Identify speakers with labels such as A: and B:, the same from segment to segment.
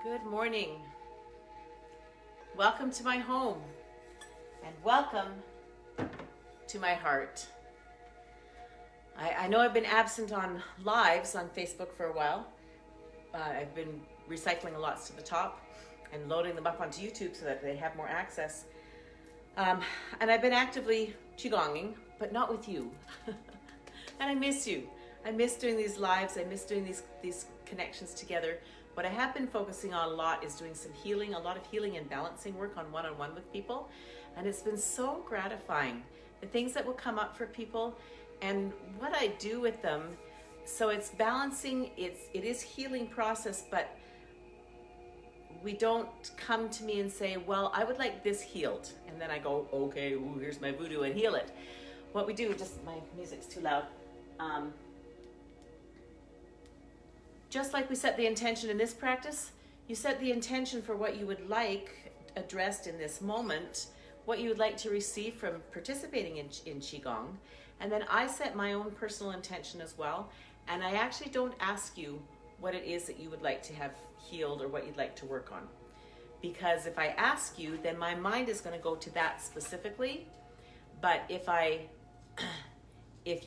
A: Good morning. Welcome to my home and welcome to my heart. I know I've been absent on lives on Facebook for a while. I've been recycling a lot to the top and loading them up onto YouTube so that they have more access. And I've been actively Qigonging, but not with you. And I miss you. I miss doing these lives. I miss doing these connections together. What I have been focusing on a lot is doing some healing, a lot of healing and balancing work on one-on-one with people. And it's been so gratifying. The things that will come up for people and what I do with them. So it's balancing, it is healing process, but we don't come to me and say, well, I would like this healed. And then I go, okay, here's my voodoo and heal it. What we do, just my music's too loud. Just like we set the intention in this practice, you set the intention for what you would like addressed in this moment, what you would like to receive from participating in Qigong. And then I set my own personal intention as well. And I actually don't ask you what it is that you would like to have healed or what you'd like to work on. Because if I ask you, then my mind is going to go to that specifically. But if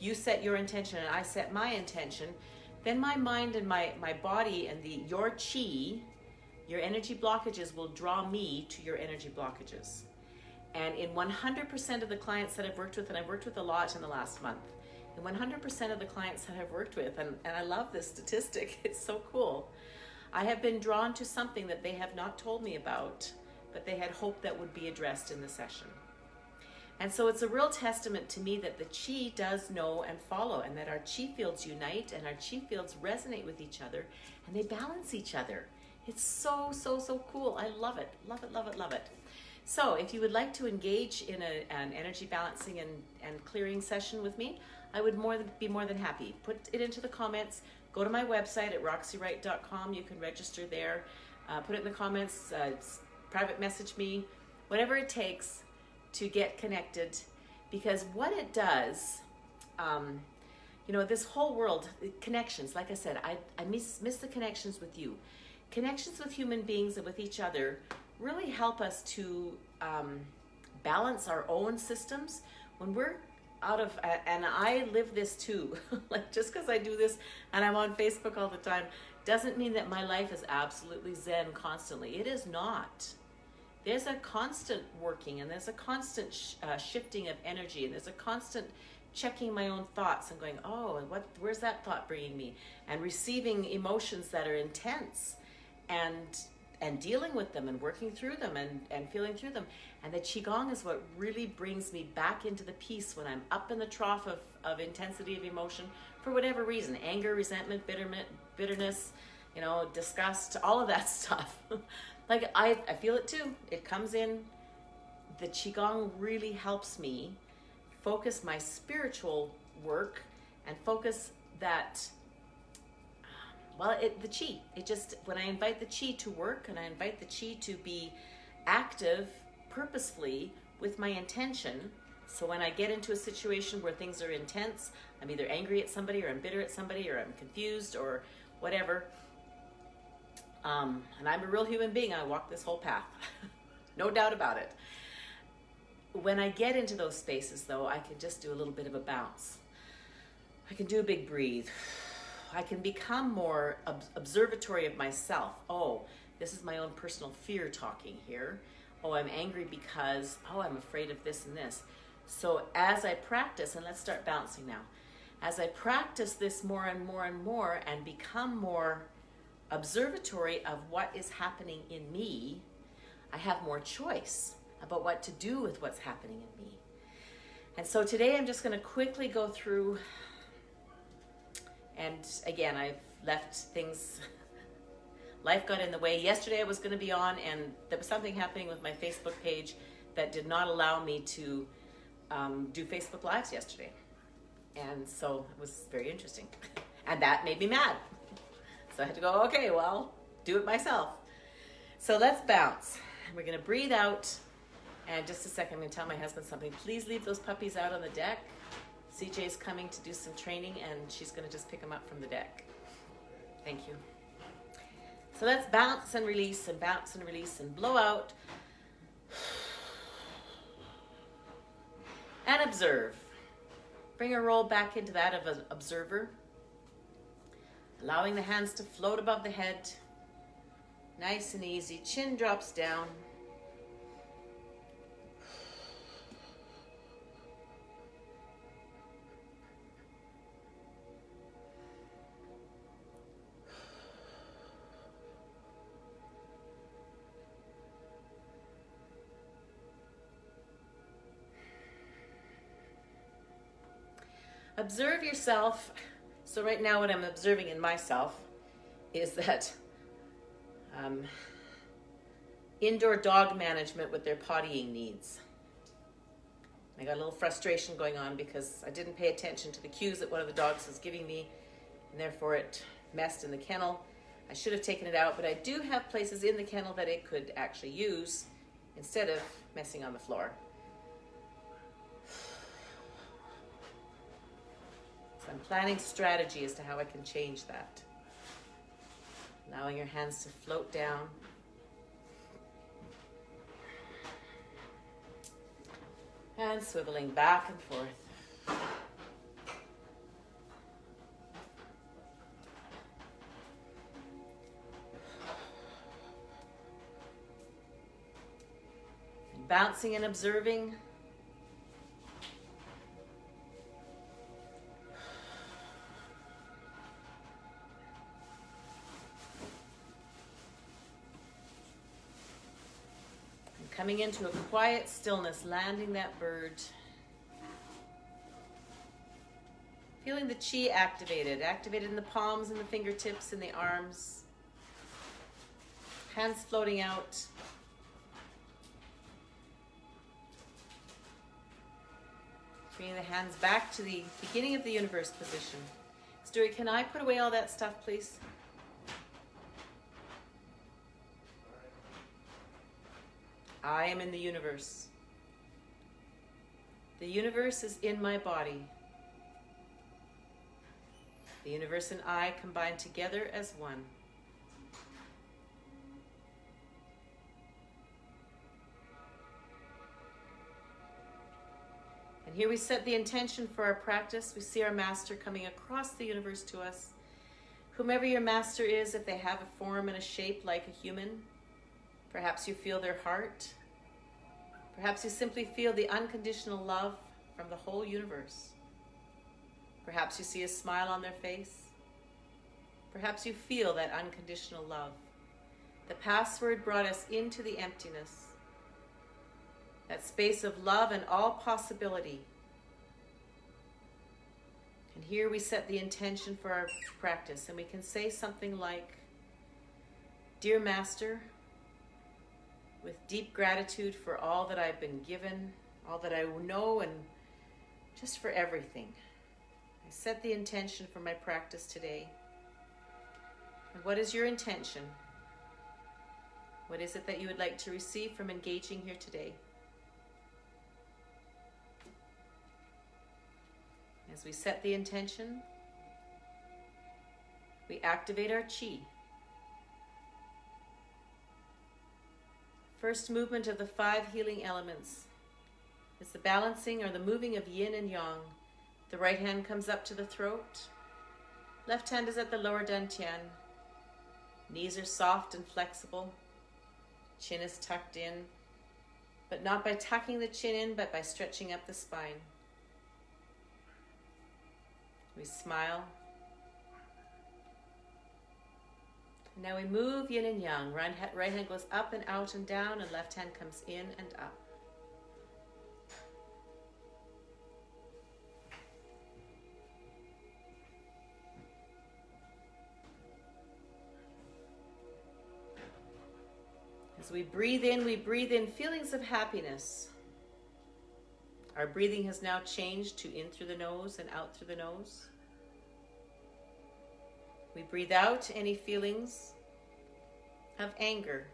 A: you set your intention and I set my intention, then my mind and my body and your chi, your energy blockages will draw me to your energy blockages. And in 100% of the clients that I've worked with, and I've worked with a lot in the last month, in 100% of the clients that I've worked with, and I love this statistic, it's so cool, I have been drawn to something that they have not told me about, but they had hoped that would be addressed in the session. And so it's a real testament to me that the chi does know and follow, and that our chi fields unite and our chi fields resonate with each other and they balance each other. It's so, so, so cool. I love it, love it, love it, love it. So if you would like to engage in an energy balancing and clearing session with me, I would be more than happy. Put it into the comments. Go to my website at roxywright.com. You can register there. Put it in the comments, private message me, whatever it takes to get connected, because what it does, this whole world, connections, like I said, I miss the connections with you. Connections with human beings and with each other really help us to balance our own systems. When we're out of, and I live this too, like just because I do this and I'm on Facebook all the time, doesn't mean that my life is absolutely zen constantly. It is not. There's a constant working and there's a constant shifting of energy, and there's a constant checking my own thoughts and going, oh, where's that thought bringing me? And receiving emotions that are intense and dealing with them and working through them and feeling through them. And the Qigong is what really brings me back into the peace when I'm up in the trough of intensity of emotion for whatever reason, anger, resentment, bitterness, disgust, all of that stuff. Like I feel it too. It comes in. The Qigong really helps me focus my spiritual work and focus that, the chi. It just, when I invite the chi to work and I invite the chi to be active purposefully with my intention. So when I get into a situation where things are intense, I'm either angry at somebody or I'm bitter at somebody or I'm confused or whatever. And I'm a real human being. I walk this whole path. No doubt about it. When I get into those spaces, though, I can just do a little bit of a bounce. I can do a big breathe. I can become more observatory of myself. Oh, this is my own personal fear talking here. Oh, I'm angry because, I'm afraid of this and this. So as I practice, and let's start bouncing now. As I practice this more and more and more and become more observatory of what is happening in me, I have more choice about what to do with what's happening in me. And so today I'm just going to quickly go through, and again, I've left things, life got in the way. Yesterday I was going to be on, and there was something happening with my Facebook page that did not allow me to do Facebook Lives yesterday. And so it was very interesting. And that made me mad. So I had to go, okay, well, do it myself. So let's bounce. We're going to breathe out. And just a second, I'm going to tell my husband something. Please leave those puppies out on the deck. CJ's coming to do some training, and she's going to just pick them up from the deck. Thank you. So let's bounce and release and bounce and release and blow out. And observe. Bring a roll back into that of an observer. Allowing the hands to float above the head. Nice and easy. Chin drops down. Observe yourself. So right now what I'm observing in myself is that indoor dog management with their pottying needs. I got a little frustration going on because I didn't pay attention to the cues that one of the dogs was giving me, and therefore it messed in the kennel. I should have taken it out, but I do have places in the kennel that it could actually use instead of messing on the floor. So I'm planning strategy as to how I can change that. Allowing your hands to float down. And swiveling back and forth. And bouncing and observing. Coming into a quiet stillness, landing that bird. Feeling the chi activated in the palms and the fingertips and the arms. Hands floating out. Bringing the hands back to the beginning of the universe position. Stuart, can I put away all that stuff, please? I am in the universe. The universe is in my body. The universe and I combine together as one. And here we set the intention for our practice. We see our master coming across the universe to us. Whomever your master is, if they have a form and a shape like a human, perhaps you feel their heart. Perhaps you simply feel the unconditional love from the whole universe. Perhaps you see a smile on their face. Perhaps you feel that unconditional love. The password brought us into the emptiness, that space of love and all possibility. And here we set the intention for our practice, and we can say something like, Dear Master, with deep gratitude for all that I've been given, all that I know, and just for everything. I set the intention for my practice today. And what is your intention? What is it that you would like to receive from engaging here today? As we set the intention, we activate our chi. First movement of the 5 healing elements is the balancing or the moving of yin and yang. The right hand comes up to the throat. Left hand is at the lower dantian. Knees are soft and flexible. Chin is tucked in, but not by tucking the chin in, but by stretching up the spine. We smile. Now we move yin and yang. Right hand goes up and out and down, and left hand comes in and up. As we breathe in feelings of happiness. Our breathing has now changed to in through the nose and out through the nose. We breathe out any feelings of anger.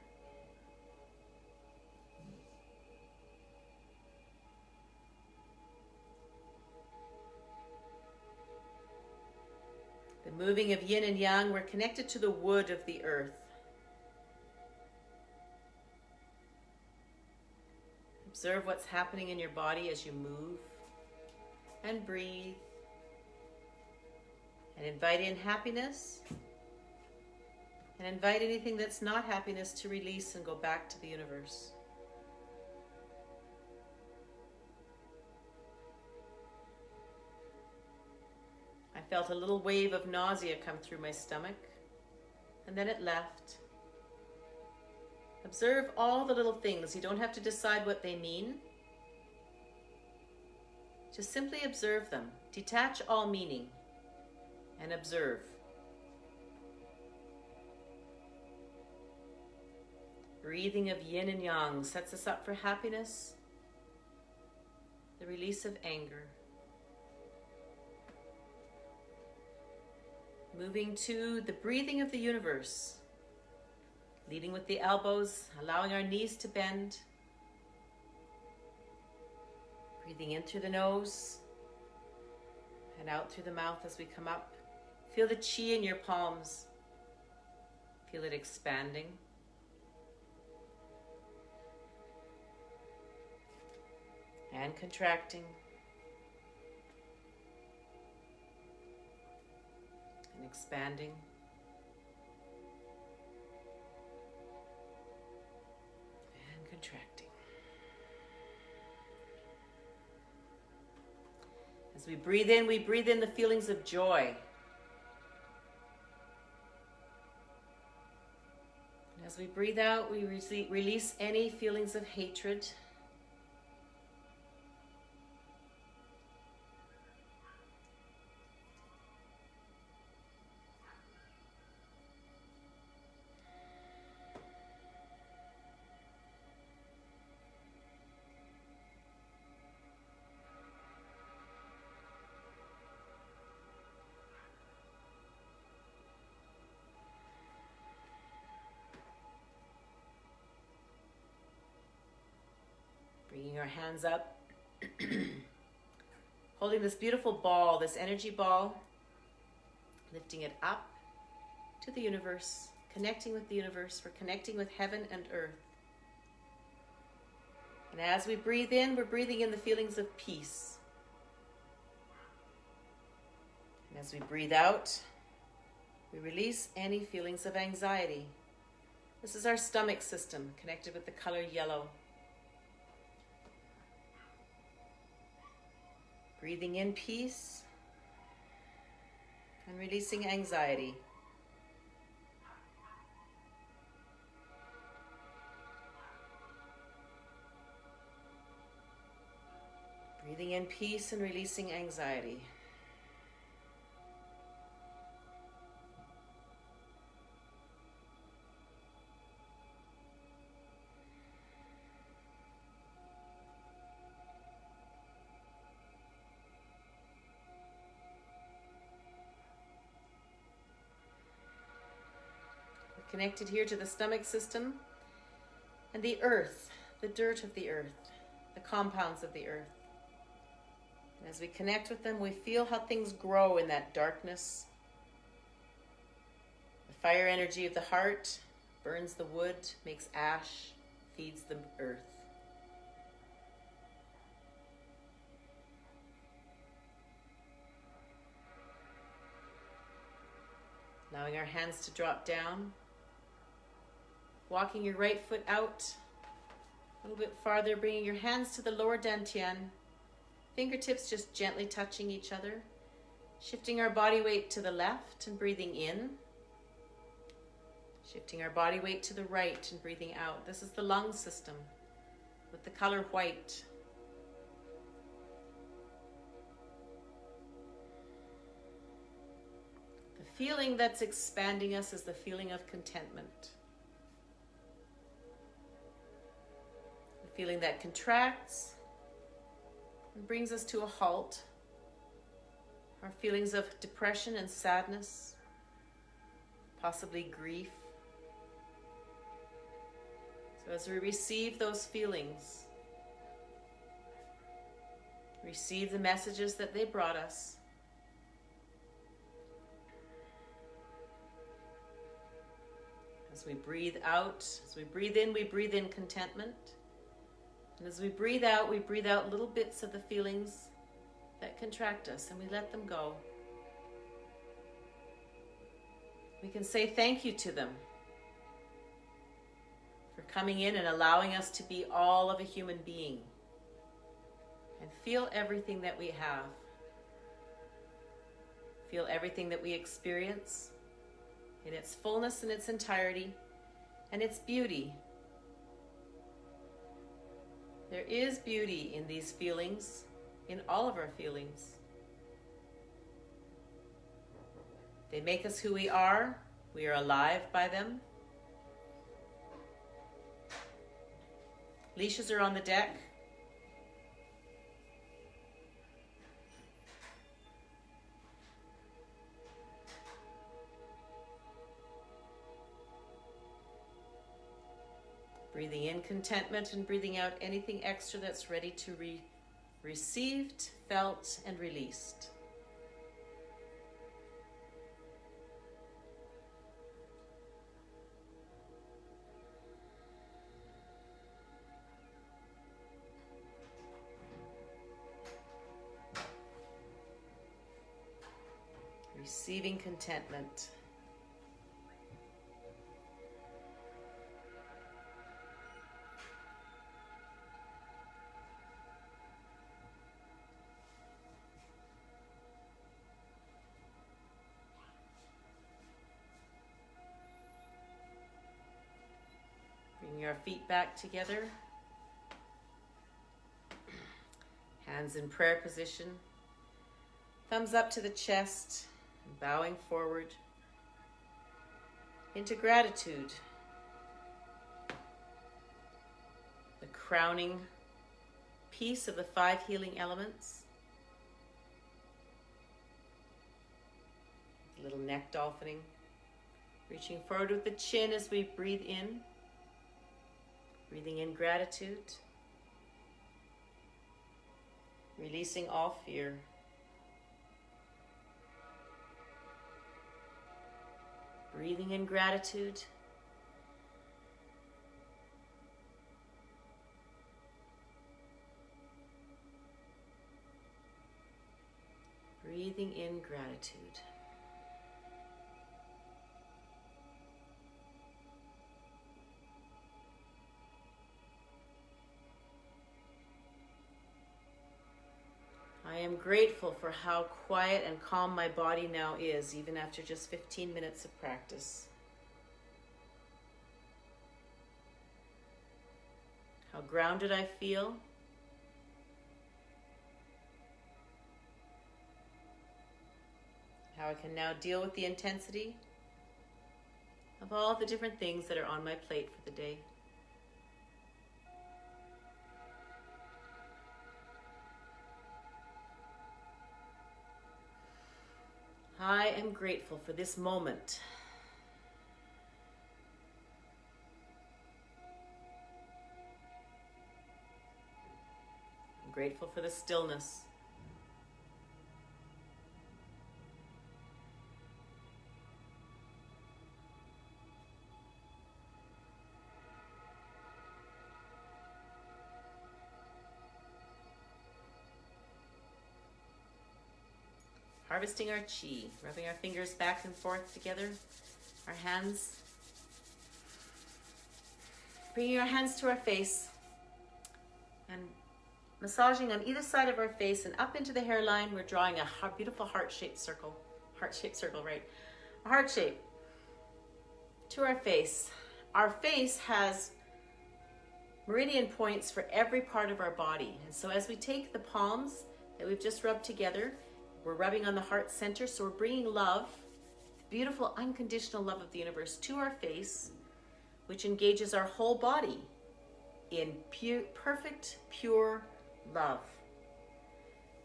A: The moving of yin and yang, we're connected to the wood of the earth. Observe what's happening in your body as you move and breathe. And invite in happiness. And invite anything that's not happiness to release and go back to the universe. I felt a little wave of nausea come through my stomach, and then it left. Observe all the little things. You don't have to decide what they mean. Just simply observe them. Detach all meaning and observe. Breathing of yin and yang sets us up for happiness, the release of anger. Moving to the breathing of the universe. Leading with the elbows, allowing our knees to bend. Breathing in through the nose and out through the mouth as we come up. Feel the chi in your palms. Feel it expanding. And contracting. And expanding. And contracting. As we breathe in the feelings of joy. And as we breathe out, we release any feelings of hatred. Bringing our hands up, holding this beautiful ball, this energy ball, lifting it up to the universe, connecting with the universe. We're connecting with heaven and earth. And as we breathe in, we're breathing in the feelings of peace. And as we breathe out, we release any feelings of anxiety. This is our stomach system, connected with the color yellow. Breathing in peace and releasing anxiety. Breathing in peace and releasing anxiety. Connected here to the stomach system and the earth, the dirt of the earth, the compounds of the earth. And as we connect with them, we feel how things grow in that darkness. The fire energy of the heart burns the wood, makes ash, feeds the earth. Allowing our hands to drop down. Walking your right foot out a little bit farther, bringing your hands to the lower dantian. Fingertips just gently touching each other. Shifting our body weight to the left and breathing in. Shifting our body weight to the right and breathing out. This is the lung system with the color white. The feeling that's expanding us is the feeling of contentment. Feeling that contracts and brings us to a halt. Our feelings of depression and sadness, possibly grief. So as we receive those feelings, receive the messages that they brought us. As we breathe out, as we breathe in contentment. And as we breathe out little bits of the feelings that contract us, and we let them go. We can say thank you to them for coming in and allowing us to be all of a human being. And feel everything that we have. Feel everything that we experience in its fullness and its entirety and its beauty. There is beauty in these feelings, in all of our feelings. They make us who we are. We are alive by them. Leashes are on the deck. Breathing in contentment and breathing out anything extra that's ready to be received, felt, and released. Receiving contentment. Bringing our feet back together. Hands in prayer position. Thumbs up to the chest. Bowing forward into gratitude, the crowning piece of the 5 healing elements. Little neck dolphining, reaching forward with the chin as we breathe in, breathing in gratitude, releasing all fear. Breathing in gratitude. Breathing in gratitude. I am grateful for how quiet and calm my body now is, even after just 15 minutes of practice. How grounded I feel. How I can now deal with the intensity of all the different things that are on my plate for the day. I am grateful for this moment. I'm grateful for the stillness. Harvesting our chi, rubbing our fingers back and forth together, our hands, bringing our hands to our face and massaging on either side of our face and up into the hairline. We're drawing a beautiful heart-shaped circle, right? A heart shape to our face. Our face has meridian points for every part of our body. And so as we take the palms that we've just rubbed together, we're rubbing on the heart center, so we're bringing love, the beautiful unconditional love of the universe, to our face, which engages our whole body in perfect, pure love.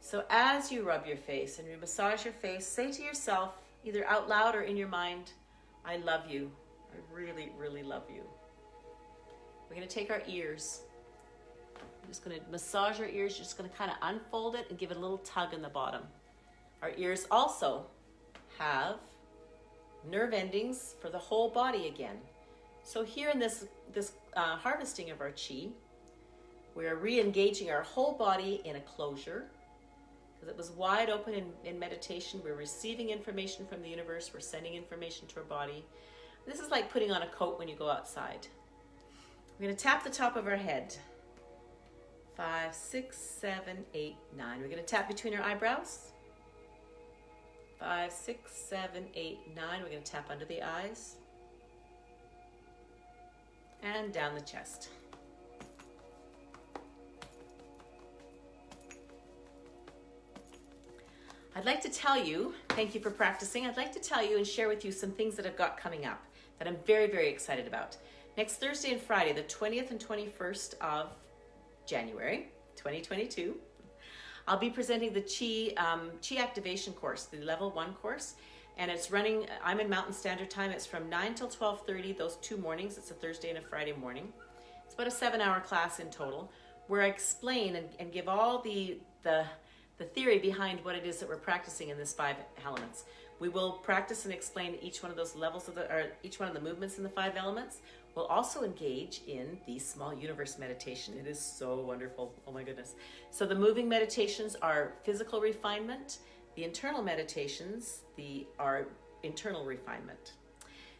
A: So as you rub your face and you massage your face, say to yourself, either out loud or in your mind, I love you. I really, really love you. We're going to take our ears. I'm just going to massage our ears. You're just going to kind of unfold it and give it a little tug in the bottom. Our ears also have nerve endings for the whole body again. So here in this harvesting of our chi, We're re-engaging our whole body in a closure, because it was wide open in meditation. We're receiving information from the universe. We're sending information to our body. This is like putting on a coat when you go outside. We're going to tap the top of our head. 5, 6, 7, 8, 9. We're going to tap between our eyebrows. 5, 6, 7, 8, 9. We're going to tap under the eyes. And down the chest. I'd like to tell you, thank you for practicing, I'd like to tell you and share with you some things that I've got coming up that I'm very, very excited about. Next Thursday and Friday, the 20th and 21st of January, 2022, I'll be presenting the Qi activation course, the level 1 course, and it's running, I'm in Mountain Standard Time. It's from 9 till 12:30, those 2 mornings. It's a Thursday and a Friday morning. It's about a 7-hour class in total, where I explain and give all the theory behind what it is that we're practicing in this 5 elements. We will practice and explain each one of those levels or each one of the movements in the 5 elements. We'll also engage in the small universe meditation. It is so wonderful. Oh my goodness. So the moving meditations are physical refinement. The internal meditations are internal refinement.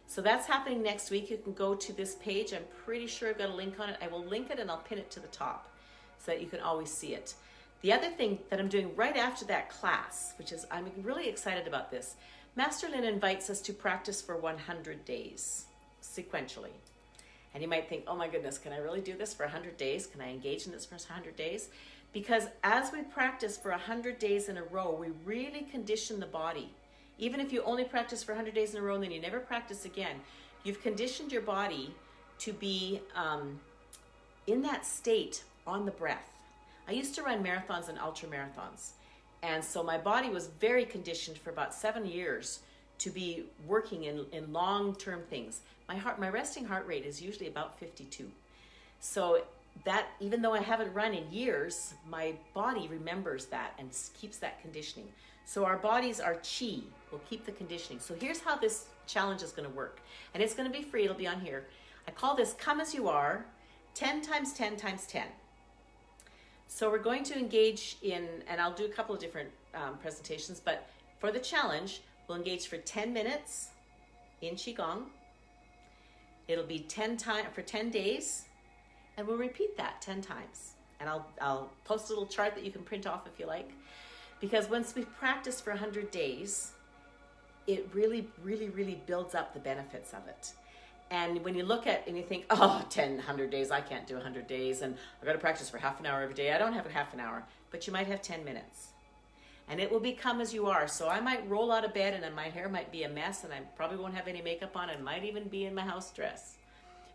A: So that's happening next week. You can go to this page. I'm pretty sure I've got a link on it. I will link it and I'll pin it to the top so that you can always see it. The other thing that I'm doing right after that class, which is, I'm really excited about this, Master Lin invites us to practice for 100 days, sequentially. And you might think, oh my goodness, can I really do this for 100 days? Can I engage in this for 100 days? Because as we practice for 100 days in a row, we really condition the body. Even if you only practice for 100 days in a row and then you never practice again, you've conditioned your body to be in that state on the breath. I used to run marathons and ultra marathons. And so my body was very conditioned for about 7 years to be working in long-term things. My resting heart rate is usually about 52. So that, even though I haven't run in years, my body remembers that and keeps that conditioning. So our bodies, our chi, will keep the conditioning. So here's how this challenge is going to work. And it's going to be free. It'll be on here. I call this Come As You Are, 10 times 10 times 10. So we're going to engage in, and I'll do a couple of different presentations, but for the challenge, we'll engage for 10 minutes in Qigong. It'll be 10 times for 10 days, and we'll repeat that 10 times. And I'll post a little chart that you can print off if you like, because once we practice for 100 days, it really, really, really builds up the benefits of it. And when you look at and you think, oh, 100 days, I can't do 100 days, and I've got to practice for half an hour every day. I don't have a half an hour, but you might have 10 minutes. And it will become as you are. So I might roll out of bed and my hair might be a mess and I probably won't have any makeup on and might even be in my house dress.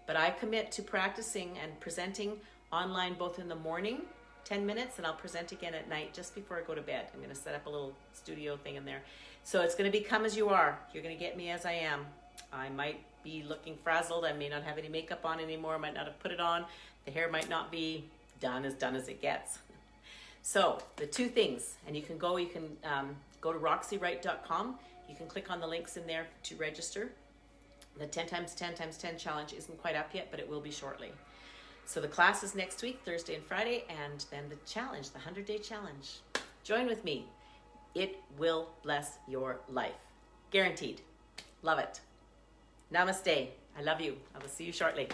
A: But I commit to practicing and presenting online both in the morning, 10 minutes, and I'll present again at night just before I go to bed. I'm going to set up a little studio thing in there. So it's going to become as you are. You're going to get me as I am. I might be looking frazzled. I may not have any makeup on anymore. I might not have put it on. The hair might not be done as it gets. So the 2 things, and you can go to roxywright.com. You can click on the links in there to register. The 10 times 10 times 10 challenge isn't quite up yet, but it will be shortly. So the class is next week, Thursday and Friday, and then the challenge, the 100-day challenge. Join with me. It will bless your life. Guaranteed. Love it. Namaste. I love you. I will see you shortly.